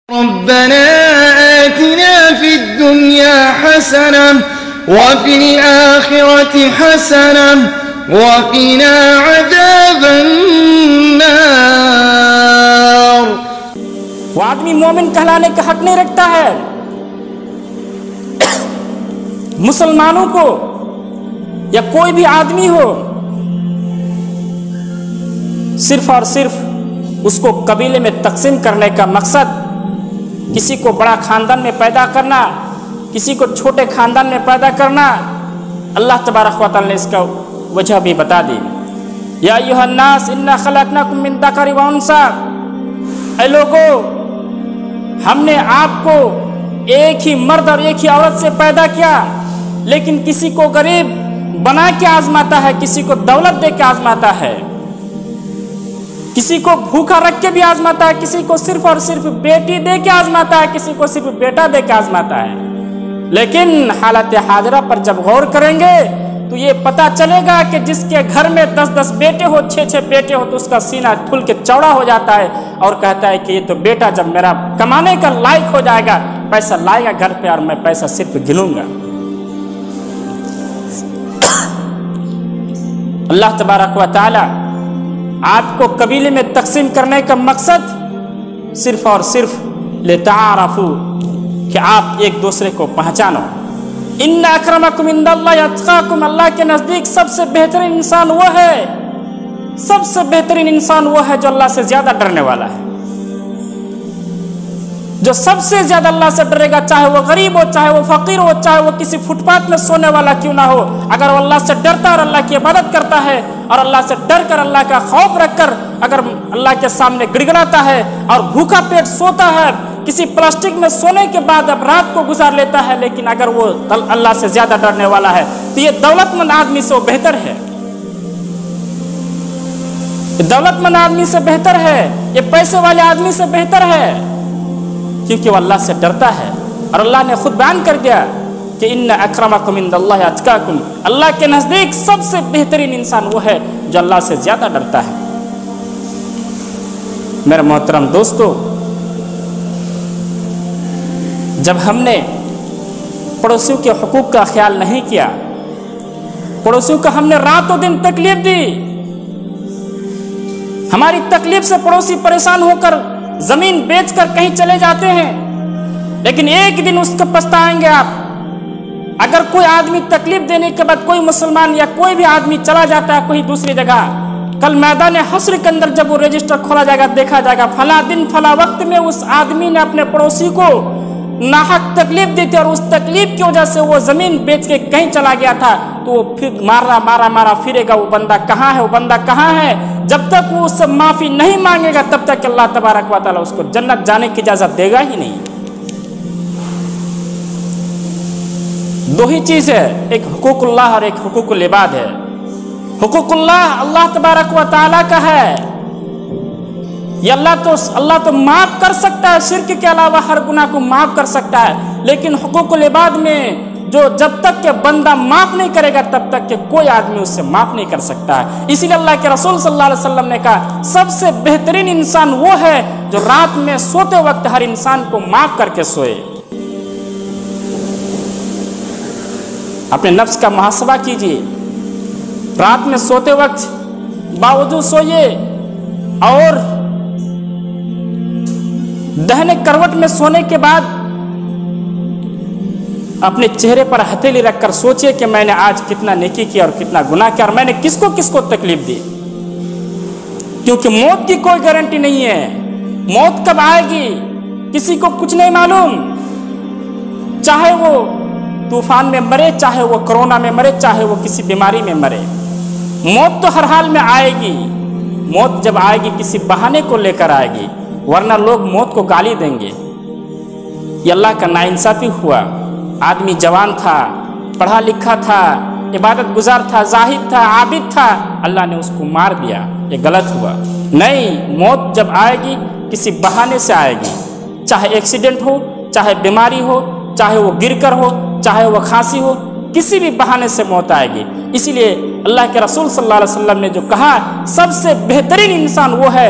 ربنا آتنا في الدنيا حسنة وفي الآخرة حسنة وقنا عذاب النار۔ وہ آدمی مومن کہلانے کا حق نہیں رکھتا ہے۔ مسلمانوں کو یا کوئی بھی آدمی ہو، صرف اور صرف اس کو قبیلے میں تقسیم کرنے کا مقصد، کسی کو بڑا خاندان میں پیدا کرنا، کسی کو چھوٹے خاندان میں پیدا کرنا، اللہ تبارک و تعالی نے اس کا وجہ بھی بتا دی۔ یا ایھا الناس انا خلقناکم من ذکر و انثی، اے لوگو ہم نے آپ کو ایک ہی مرد اور ایک ہی عورت سے پیدا کیا، لیکن کسی کو غریب بنا کے آزماتا ہے، کسی کو دولت دے کے آزماتا ہے، کسی کو بھوکا رکھ کے بھی آزماتا ہے، کسی کو صرف اور صرف بیٹی دے کے آزماتا ہے، کسی کو صرف بیٹا دے کے آزماتا ہے۔ لیکن حالت حاضرہ پر جب غور کریں گے تو یہ پتہ چلے گا کہ جس کے گھر میں 10 بیٹے ہو، 6 بیٹے ہو، تو اس کا سینہ کھل کے چوڑا ہو جاتا ہے اور کہتا ہے کہ یہ تو بیٹا جب میرا کمانے کا لائق ہو جائے گا، پیسہ لائے گا گھر پہ اور میں پیسہ صرف گنوں گا۔ اللہ تبارک و تعالی آپ کو قبیلے میں تقسیم کرنے کا مقصد صرف اور صرف لتعارفوا، کہ آپ ایک دوسرے کو پہچانو۔ ان اکرمکم عند اللہ اتقاکم، اللہ کے نزدیک سب سے بہترین انسان وہ ہے، سب سے بہترین انسان وہ ہے جو اللہ سے زیادہ ڈرنے والا ہے، جو سب سے زیادہ اللہ سے ڈرے گا، چاہے وہ غریب ہو، چاہے وہ فقیر ہو، چاہے وہ کسی فٹ پاتھ میں سونے والا کیوں نہ ہو، اگر وہ اللہ سے ڈرتا اور اللہ کی عبادت کرتا ہے اور اللہ سے ڈر کر اللہ کا خوف رکھ کر اگر اللہ کے سامنے گڑگڑاتا ہے اور بھوکا پیٹ سوتا ہے، کسی پلاسٹک میں سونے کے بعد اب رات کو گزار لیتا ہے، لیکن اگر وہ اللہ سے زیادہ ڈرنے والا ہے تو یہ دولت مند آدمی سے وہ بہتر ہے، دولت مند آدمی سے بہتر ہے، یہ پیسے والے آدمی سے بہتر ہے، کیونکہ وہ اللہ سے ڈرتا ہے۔ اور اللہ نے خود بیان کر دیا کہ ان اکرمکم عند اللہ اتقاکم، اللہ کے نزدیک سب سے بہترین انسان وہ ہے جو اللہ سے زیادہ ڈرتا ہے۔ میرے محترم دوستو، جب ہم نے پڑوسیوں کے حقوق کا خیال نہیں کیا، پڑوسیوں کو ہم نے رات و دن تکلیف دی، ہماری تکلیف سے پڑوسی پریشان ہو کر زمین بیچ کر کہیں چلے جاتے ہیں، لیکن ایک دن اس کو پچھتائیں گے آپ۔ اگر کوئی آدمی تکلیف دینے کے بعد کوئی مسلمان یا کوئی بھی آدمی چلا جاتا ہے کوئی دوسری جگہ، کل میدان حشر کے اندر جب وہ رجسٹر کھولا جائے گا، دیکھا جائے گا فلاں دن فلاں وقت میں اس آدمی نے اپنے پڑوسی کو ناحق تکلیف دی تھی اور اس تکلیف کی وجہ سے وہ زمین بیچ کے کہیں چلا گیا تھا، تو وہ پھر مارا پھرے گا، وہ بندہ کہاں ہے، وہ بندہ کہاں ہے؟ جب تک وہ اس سے معافی نہیں مانگے گا تب تک اللہ تبارک و تعالی اس کو جنت جانے کی اجازت دے گا ہی نہیں۔ دو ہی چیز ہے، ایک حقوق اللہ اور ایک حقوق العباد ہے۔ حقوق اللہ اللہ تبارک و تعالی کا ہے، یہ اللہ تو معاف کر سکتا ہے، شرک کے علاوہ ہر گناہ کو معاف کر سکتا ہے، لیکن حقوق العباد میں جو جب تک کہ بندہ معاف نہیں کرے گا تب تک کہ کوئی آدمی اس سے معاف نہیں کر سکتا ہے۔ اسی لیے اللہ کے رسول صلی اللہ علیہ وسلم نے کہا سب سے بہترین انسان وہ ہے جو رات میں سوتے وقت ہر انسان کو معاف کر کے سوئے۔ اپنے نفس کا محاسبہ کیجیے، رات میں سوتے وقت باوجود سوئیے اور دہنے کروٹ میں سونے کے بعد اپنے چہرے پر ہتھیلی رکھ کر سوچئے کہ میں نے آج کتنا نیکی کیا اور کتنا گناہ کیا اور میں نے کس کو تکلیف دی، کیونکہ موت کی کوئی گارنٹی نہیں ہے، موت کب آئے گی کسی کو کچھ نہیں معلوم، چاہے وہ طوفان میں مرے، چاہے وہ کرونا میں مرے، چاہے وہ کسی بیماری میں مرے، موت تو ہر حال میں آئے گی۔ موت جب آئے گی کسی بہانے کو لے کر آئے گی، ورنہ لوگ موت کو گالی دیں گے۔ یہ اللہ کا ناانصافی ہوا، آدمی جوان تھا، پڑھا لکھا تھا، عبادت گزار تھا، زاہد تھا، عابد تھا، اللہ نے اس کو مار دیا، یہ غلط ہوا۔ نہیں، موت جب آئے گی کسی بہانے سے آئے گی، چاہے ایکسیڈنٹ ہو، چاہے بیماری ہو، چاہے وہ گر کر ہو، چاہے وہ کھانسی ہو، کسی بھی بہانے سے موت آئے گی۔ اسی لیے اللہ کے رسول صلی اللہ علیہ وسلم نے جو کہا سب سے بہترین انسان وہ ہے